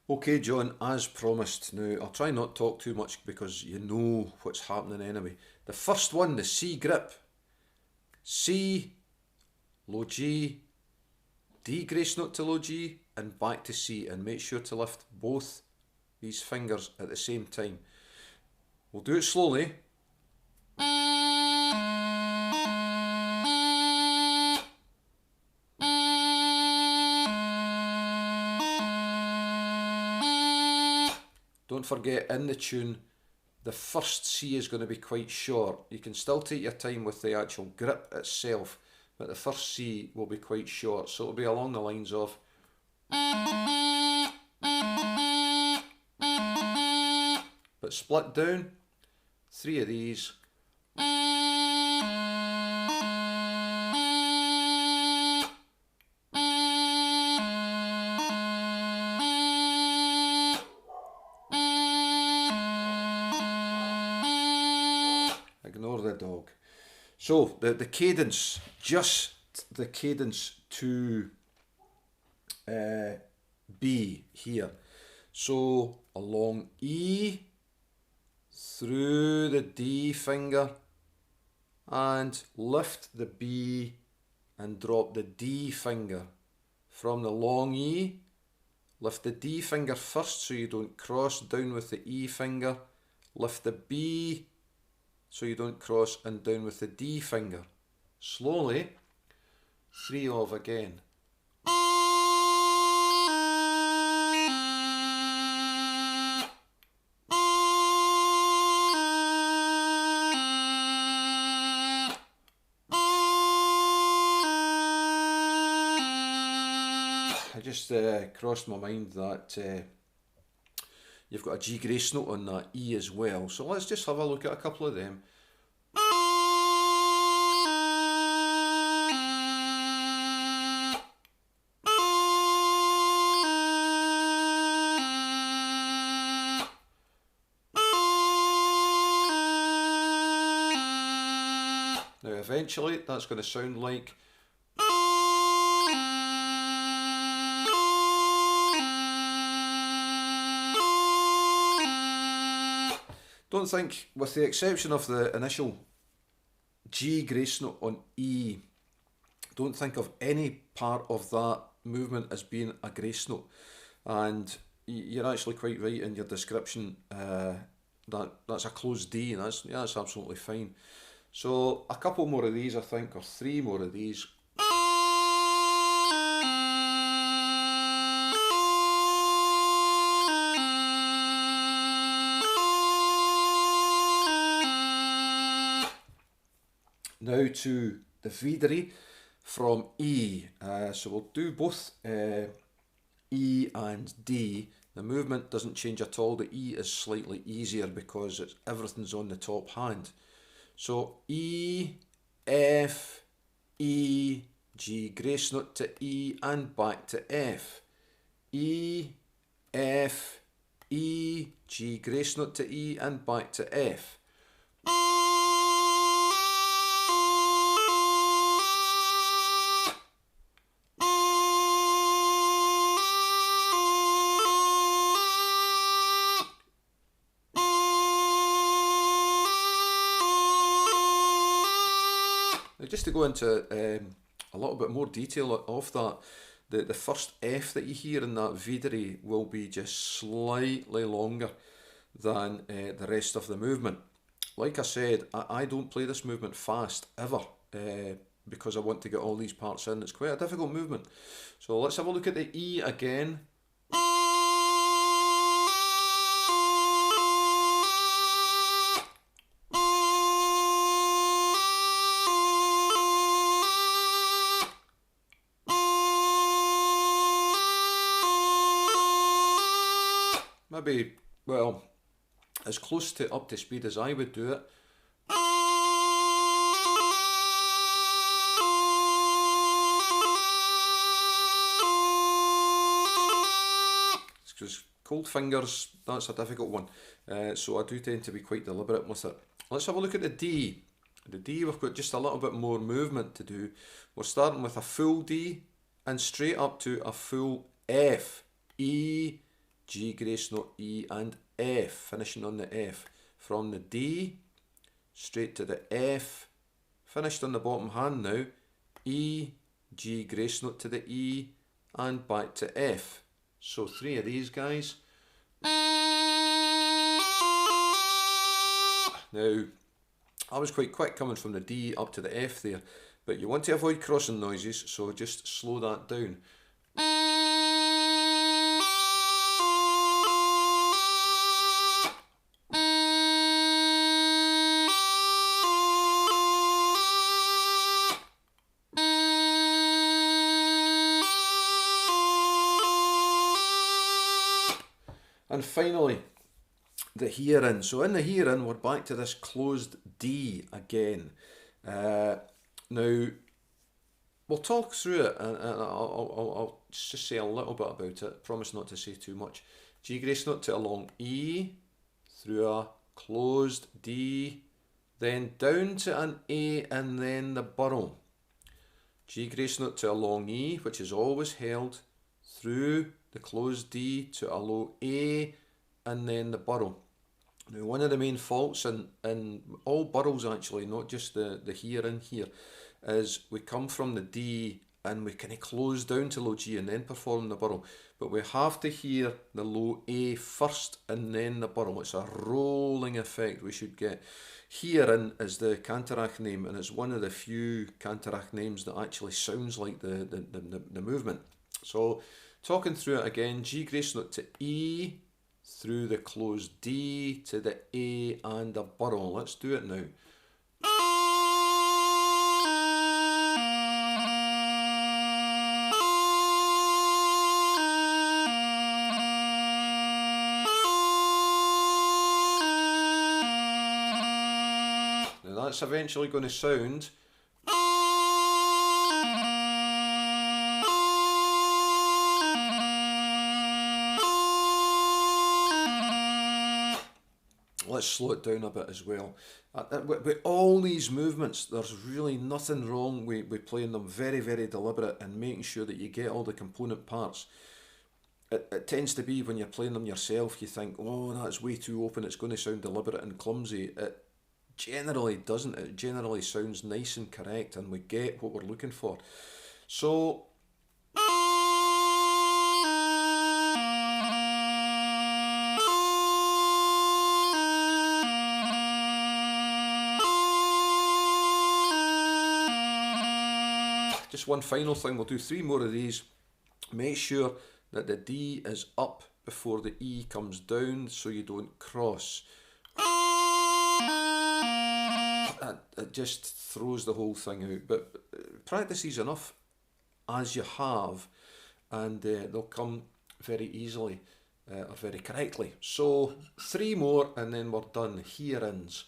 Okay, John, as promised. Now, I'll try not to talk too much because you know what's happening anyway. The first one, the C grip. C, low G, D grace note to low G, and back to C. And make sure to lift both these fingers at the same time. We'll do it slowly. Don't forget, in the tune, the first C is going to be quite short. You can still take your time with the actual grip itself, but the first C will be quite short. So it'll be along the lines of... But split down, 3 of these. Ignore the dog. So the cadence, just the cadence to B here. So along E, through the D finger, and lift the B and drop the D finger. From the long E, lift the D finger first so you don't cross down with the E finger. Lift the B so you don't cross, and down with the D finger. Slowly, 3 of again. I just crossed my mind that you've got a G grace note on that E as well. So let's just have a look at a couple of them. Now eventually that's going to sound like... Don't think, with the exception of the initial G grace note on E, don't think of any part of that movement as being a grace note. And you're actually quite right in your description. That's a closed D, and that's absolutely fine. So a couple more of these, I think, or 3 more of these. Now to the Videre from E. So we'll do both E and D. The movement doesn't change at all. The E is slightly easier because everything's on the top hand. So E, F, E, G grace note to E and back to F. E, F, E, G grace note to E and back to F. Just to go into a little bit more detail of that, the first F that you hear in that Videre will be just slightly longer than the rest of the movement. Like I said, I don't play this movement fast ever because I want to get all these parts in. It's quite a difficult movement. So let's have a look at the E again. Maybe, well, as close to up to speed as I would do it. Because cold fingers, that's a difficult one. So I do tend to be quite deliberate with it. Let's have a look at the D. The D, we've got just a little bit more movement to do. We're starting with a full D and straight up to a full F. E, G grace note, E and F, finishing on the F. From the D, straight to the F, finished on the bottom hand now, E, G grace note to the E, and back to F. So 3 of these guys. Now, I was quite quick coming from the D up to the F there, but you want to avoid crossing noises, so just slow that down. And finally, the Hiharin. So in the Hiharin, we're back to this closed D again. Now, we'll talk through it, and I'll just say a little bit about it. Promise not to say too much. G grace note to a long E, through a closed D, then down to an A, and then the burrow. G grace note to a long E, which is always held, through the closed D to a low A, and then the burrow. Now, one of the main faults in all burrows, actually, not just the Hiharin here, is we come from the D and we kind of close down to low G and then perform the burrow. But we have to hear the low A first and then the burrow. It's a rolling effect we should get. Hiharin is the Cantarach name, and it's one of the few Cantarach names that actually sounds like the movement. So, talking through it again, G grace note to E, through the closed D to the A and the burrow. Let's do it now. Now that's eventually going to sound. Let's slow it down a bit as well. With all these movements, there's really nothing wrong with playing them very, very deliberate and making sure that you get all the component parts. It tends to be when you're playing them yourself, you think, oh, that's way too open, it's going to sound deliberate and clumsy. It generally doesn't. It generally sounds nice and correct, and we get what we're looking for. So, just one final thing, we'll do 3 more of these. Make sure that the D is up before the E comes down so you don't cross. It just throws the whole thing out. But practice these enough as you have, and they'll come very easily or very correctly. So 3 more and then we're done. Hiharins.